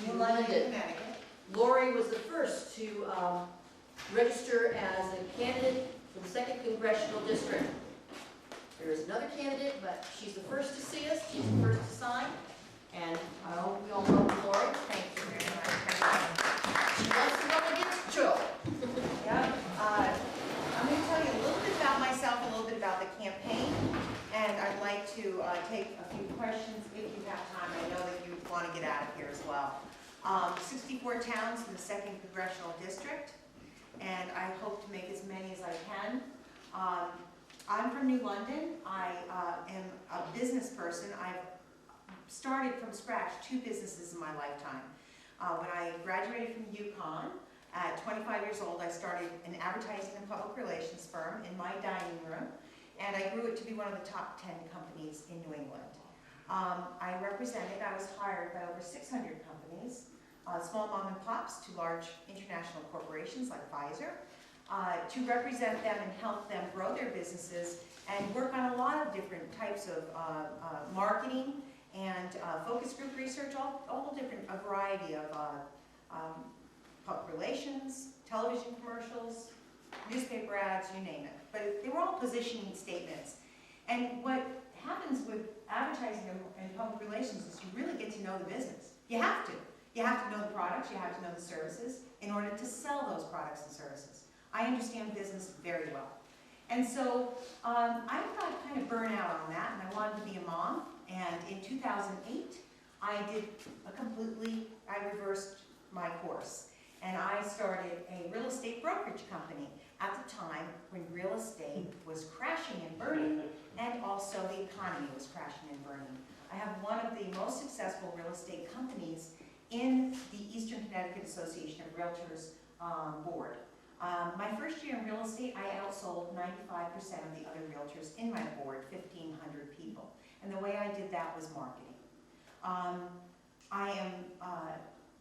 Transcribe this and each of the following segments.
New London, Connecticut. Lori was the first to register as a candidate for the 2nd Congressional District. There is another candidate, but she's the first to see us, she's the first to sign, and I hope we all know Lori. Thank you very much. She wants to run against Joe. Yep. I'm going to tell you a little bit about myself, a little bit about the campaign, and I'd like to take a few questions if you have time. I know that you want to get out of here as well. 64 towns in the 2nd Congressional District, and I hope to make as many as I can. I'm from New London. I am a business person. I've started from scratch 2 businesses in my lifetime. When I graduated from UConn, at 25 years old, I started an advertising and public relations firm in my dining room, and I grew it to be one of the top 10 companies in New England. I was hired by over 600 companies, small mom and pops to large international corporations like Pfizer, to represent them and help them grow their businesses and work on a lot of different types of marketing and focus group research, all different, a variety of public relations, television commercials, newspaper ads, you name it. But they were all positioning statements. And what happens with advertising and public relations is you really get to know the business. You have to. You have to know the products, you have to know the services in order to sell those products and services. I understand business very well. And so I got kind of burnt out on that, and I wanted to be a mom. And in 2008, I reversed my course. And I started a real estate brokerage company at the time when real estate was crashing and burning, and also the economy was crashing and burning. I have one of the most successful real estate companies in the Eastern Connecticut Association of Realtors board. My first year in real estate, I outsold 95% of the other realtors in my board, 1,500 people. And the way I did that was marketing. I am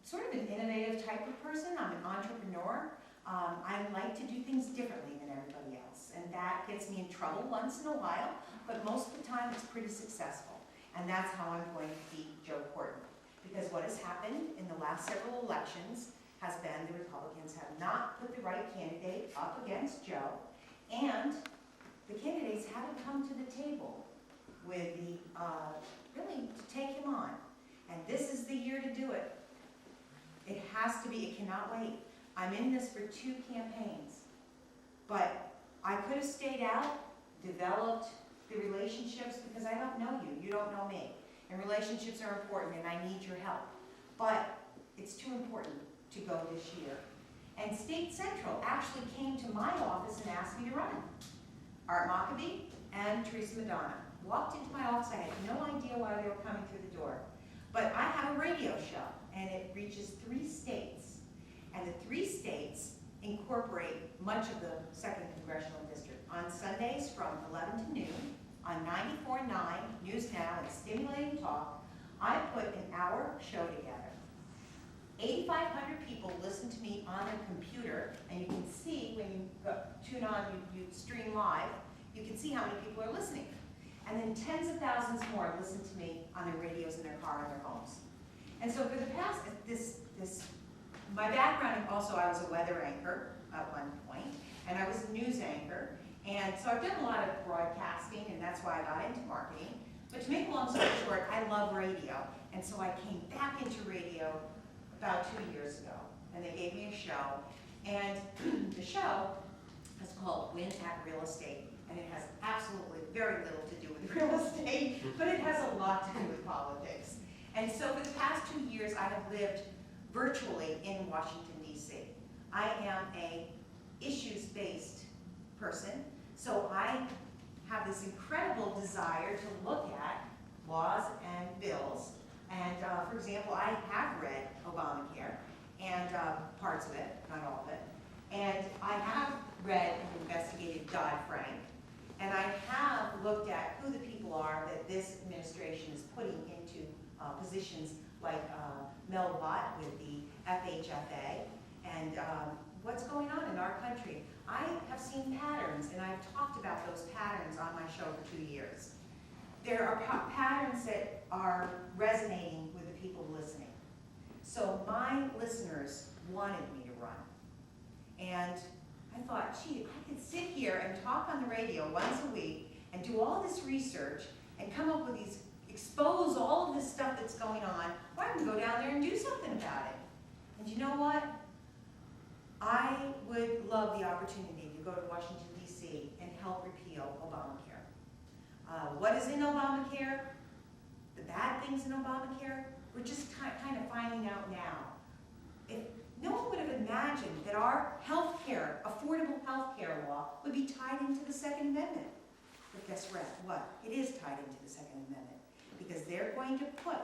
sort of an innovative type of person. I'm an entrepreneur. I like to do things differently than everybody else, and that gets me in trouble once in a while, but most of the time it's pretty successful. And that's how I'm going to beat Joe Corton. Because what has happened in the last several elections has been the Republicans have not put the right candidate up against Joe, and the candidates haven't come to the table with the, really to take him on. And this is the year to do it. It has to be, it cannot wait. I'm in this for 2 campaigns, but I could have stayed out, developed the relationships, because I don't know you, you don't know me. And relationships are important, and I need your help. But it's too important to go this year. And State Central actually came to my office and asked me to run. Art Maccabee and Teresa Madonna walked into my office. I had no idea why they were coming through the door. But I have a radio show, and it reaches 3 states. And the 3 states incorporate much of the 2nd Congressional District. On Sundays from 11 to noon, on 94.9 News Now and Stimulating Talk, I put an hour show together. 8,500 people listen to me on their computer, and you can see when you tune on, you stream live, you can see how many people are listening. And then tens of thousands more listen to me on their radios in their car and their homes. And so for the past, my background also, I was a weather anchor at one point, and I was a news anchor. And so I've done a lot of broadcasting, and that's why I got into marketing. But to make a long story short, I love radio. And so I came back into radio about 2 years ago, and they gave me a show. And the show is called Win at Real Estate. And it has absolutely very little to do with real estate, but it has a lot to do with politics. And so for the past 2 years, I have lived virtually in Washington, D.C. I am a issues-based person, so I have this incredible desire to look at laws and bills. And for example, I have read Obamacare, and parts of it, not all of it. And I have read and investigated Dodd-Frank. And I have looked at who the people are that this administration is putting into positions like Mel Watt with the FHFA, and what's going on in our country. I have seen patterns, and I've talked about those patterns on my show for 2 years. There are patterns that are resonating with the people listening. So my listeners wanted me to run. And I thought, gee, I could sit here and talk on the radio once a week and do all this research and come up with these, expose all of this stuff that's going on, or I can go down there and do something about it. And you know what? I would love the opportunity to go to Washington, D.C. and help repeal Obamacare. What is in Obamacare? The bad things in Obamacare? We're just kind of finding out now. If no one would have imagined that our health care, affordable health care law, would be tied into the Second Amendment. But guess what? It is tied into the Second Amendment. Because they're going to put,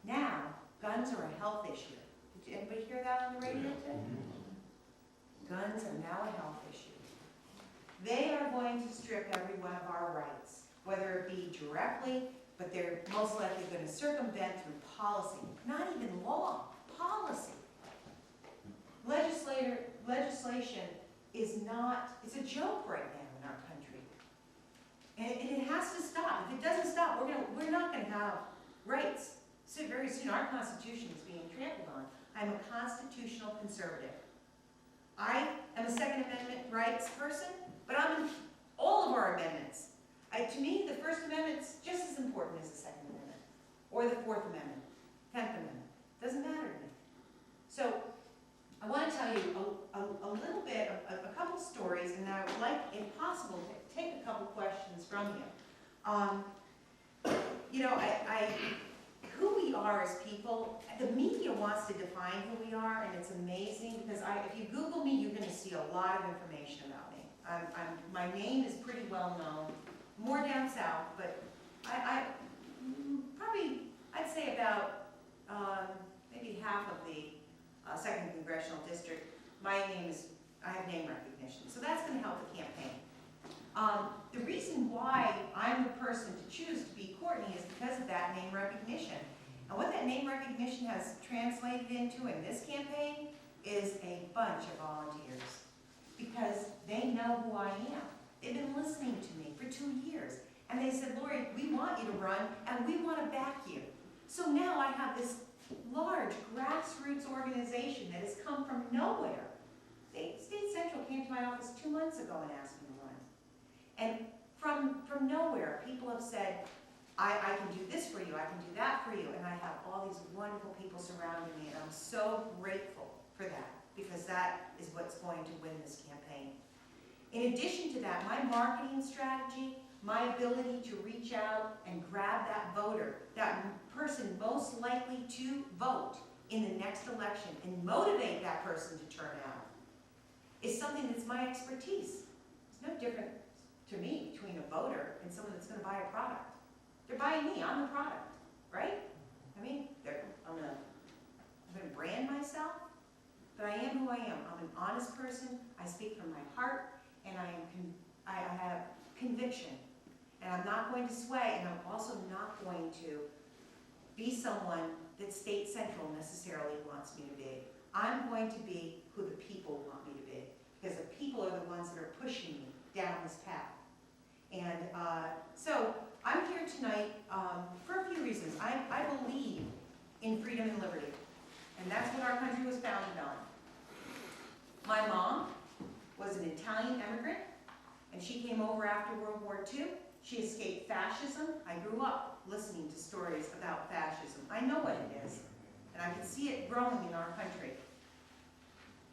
now, guns are a health issue. Did anybody hear that on the radio today? Guns are now a health issue. They are going to strip every one of our rights, whether it be directly, but they're most likely going to circumvent through policy, not even law, policy. Legislation is not, it's a joke right now in our country. And it has to stop. If it doesn't stop, we're not going to have rights. So very soon our Constitution is being trampled on. I'm a constitutional conservative. I am a Second Amendment rights person, but I'm in all of our amendments. To me, the First Amendment's just as important as the Second Amendment, or the Fourth Amendment, 10th Amendment. Doesn't matter to me. So I want to tell you a little bit, a couple stories, and I would like, if possible, to take a couple questions from you. You know, who we are as people, the media wants to define who we are, and it's amazing because if you Google me, you're going to see a lot of information about me. My name is pretty well known, more down south, but I'd say about maybe half of the 2nd Congressional District, I have name recognition, so that's going to help the campaign. The reason why I'm the person to choose to be Courtney is because of that name recognition. And what that name recognition has translated into in this campaign is a bunch of volunteers. Because they know who I am. They've been listening to me for 2 years. And they said, Lori, we want you to run, and we want to back you. So now I have this large grassroots organization that has come from nowhere. State Central came to my office 2 months ago and asked me to run. And from nowhere, people have said, I can do this for you, I can do that for you, and I have all these wonderful people surrounding me, and I'm so grateful for that, because that is what's going to win this campaign. In addition to that, my marketing strategy, my ability to reach out and grab that voter, that person most likely to vote in the next election, and motivate that person to turn out, is something that's my expertise. It's no different to me between a voter and someone that's going to buy a product. They're buying me, I'm the product, right? I mean, I'm gonna brand myself, but I am who I am. I'm an honest person, I speak from my heart, and I have conviction. And I'm not going to sway, and I'm also not going to be someone that State Central necessarily wants me to be. I'm going to be who the people want me to be, because the people are the ones that are pushing me down this path. And so I'm here tonight for a few reasons. I believe in freedom and liberty, and that's what our country was founded on. My mom was an Italian immigrant, and she came over after World War II. She escaped fascism. I grew up listening to stories about fascism. I know what it is, and I can see it growing in our country.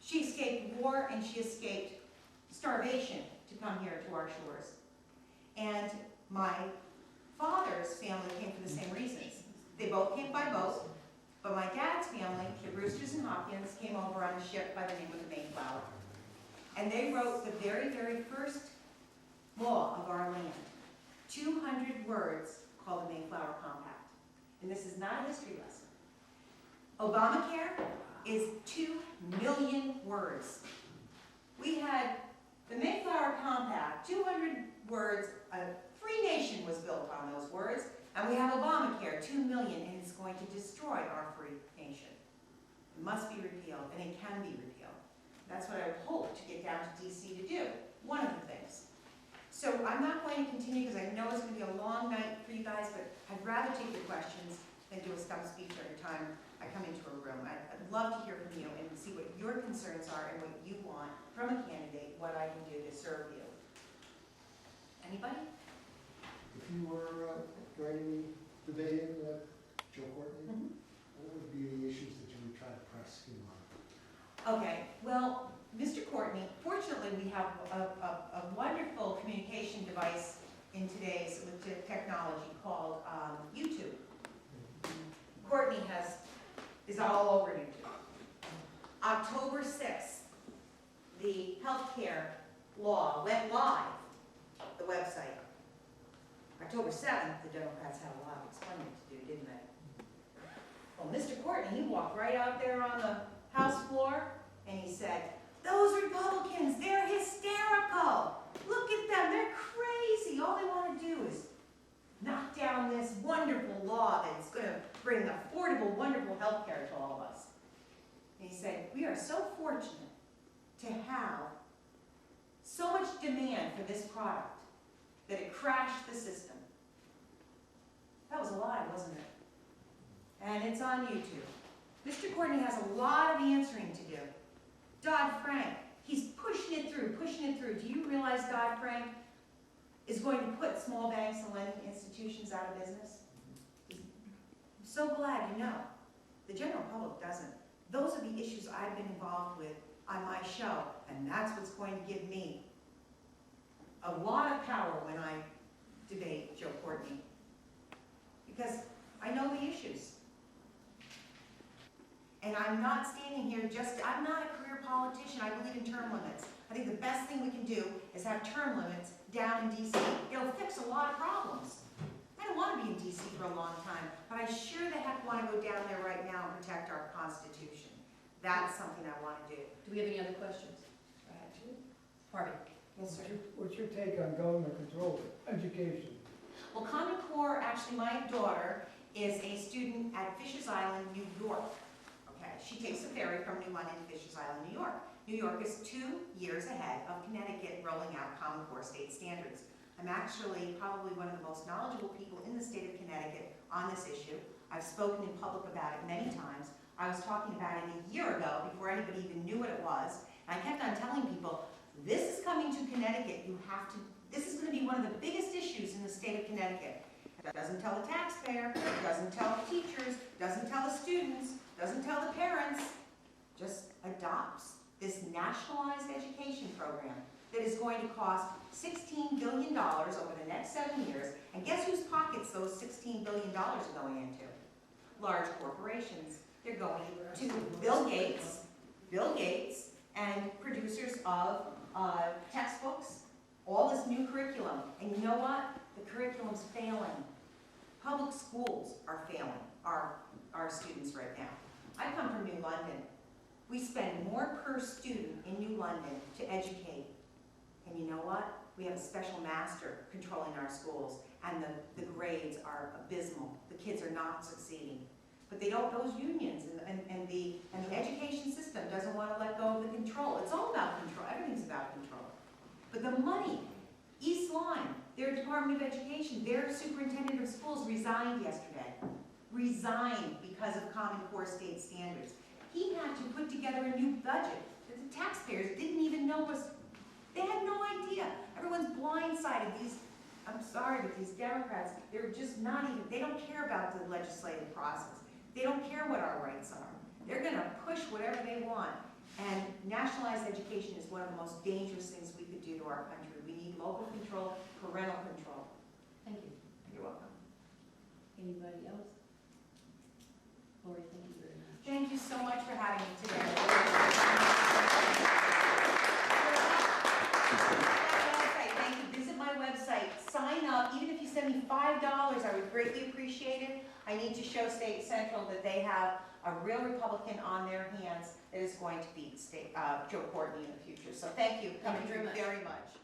She escaped war, and she escaped starvation to come here to our shores. And my father's family came for the same reasons. They both came by boat, but my dad's family, the Brewsters and Hopkins, came over on a ship by the name of the Mayflower. And they wrote the very, very first law of our land. 200 words called the Mayflower Compact. And this is not a history lesson. Obamacare is 2 million words. We had the Mayflower Compact, 200 words, a free nation was built on those words, and we have Obamacare, 2 million, and it's going to destroy our free nation. It must be repealed, and it can be repealed. That's what I hope to get down to DC to do, one of the things. So I'm not going to continue because I know it's going to be a long night for you guys, but I'd rather take your questions. than do a stump speech every time I come into a room. I'd love to hear from you and see what your concerns are and what you want from a candidate, what I can do to serve you. Anybody? If you were going to be debating Joe Courtney, what would be the issues that you would try to press him on? Okay, well, Mr. Courtney, fortunately we have a wonderful communication device in today's technology called YouTube. Courtney is all over YouTube. October 6th, the healthcare law went live, the website. October 7th, the Democrats had a lot of explaining to do, didn't they? Well, Mr. Courtney, he walked right out there on the House floor and he said, "Those Republicans, they're hysterical. Look at them, they're crazy. All they want to do is knock down this wonderful law that's going to bring affordable, wonderful health care to all of us." And he said, "We are so fortunate to have so much demand for this product that it crashed the system." That was a lie, wasn't it? And it's on YouTube. Mr. Courtney has a lot of answering to do. Dodd-Frank, he's pushing it through, pushing it through. Do you realize Dodd-Frank is going to put small banks and lending institutions out of business? I'm so glad you know. The general public doesn't. Those are the issues I've been involved with on my show, and that's what's going to give me a lot of power when I debate Joe Courtney, because I know the issues. And I'm not standing here I'm not a career politician. I believe in term limits. I think the best thing we can do is have term limits down in DC. It'll fix a lot of problems. I don't want to be in DC for a long time, but I sure the heck want to go down there right now and protect our Constitution. That's something I want to do. Do we have any other questions? Harvey? Yes, sir. What's your take on government control education? Well, Common Core, actually my daughter is a student at Fishers Island, New York. Okay, she takes a ferry from New London to Fishers Island, New York. New York is 2 years ahead of Connecticut rolling out Common Core state standards. I'm actually probably one of the most knowledgeable people in the state of Connecticut on this issue. I've spoken in public about it many times. I was talking about it a year ago before anybody even knew what it was. And I kept on telling people, this is coming to Connecticut. This is going to be one of the biggest issues in the state of Connecticut. It doesn't tell the taxpayer, it doesn't tell the teachers, doesn't tell the students, doesn't tell the parents, just adopts this nationalized education program that is going to cost $16 billion over the next 7 years. And guess whose pockets those $16 billion are going into? Large corporations. They're going to Bill Gates, and producers of textbooks, all this new curriculum. And you know what? The curriculum's failing. Public schools are failing our students right now. I come from New London. We spend more per student in New London to educate. And you know what? We have a special master controlling our schools, and the grades are abysmal. The kids are not succeeding. But they don't, those unions and the education system doesn't want to let go of the control. It's all about control. Everything's about control. But the money, East Lyme, their Department of Education, their superintendent of schools resigned yesterday. Resigned because of Common Core state standards. He had to put together a new budget that the taxpayers didn't even know was, they had no idea. Everyone's blindsided. I'm sorry, but these Democrats, they're just not even, they don't care about the legislative process. They don't care what our rights are. They're going to push whatever they want. And nationalized education is one of the most dangerous things we could do to our country. We need local control, parental control. Thank you. You're welcome. Anybody else? Lori, thank you very much. Thank you so much for having me today. Thank you. Visit my website. Sign up. Even if you send me $5, I would greatly appreciate it. I need to show State Central that they have a real Republican on their hands that is going to beat Joe Courtney in the future. So thank you. Thank you very much. Very much.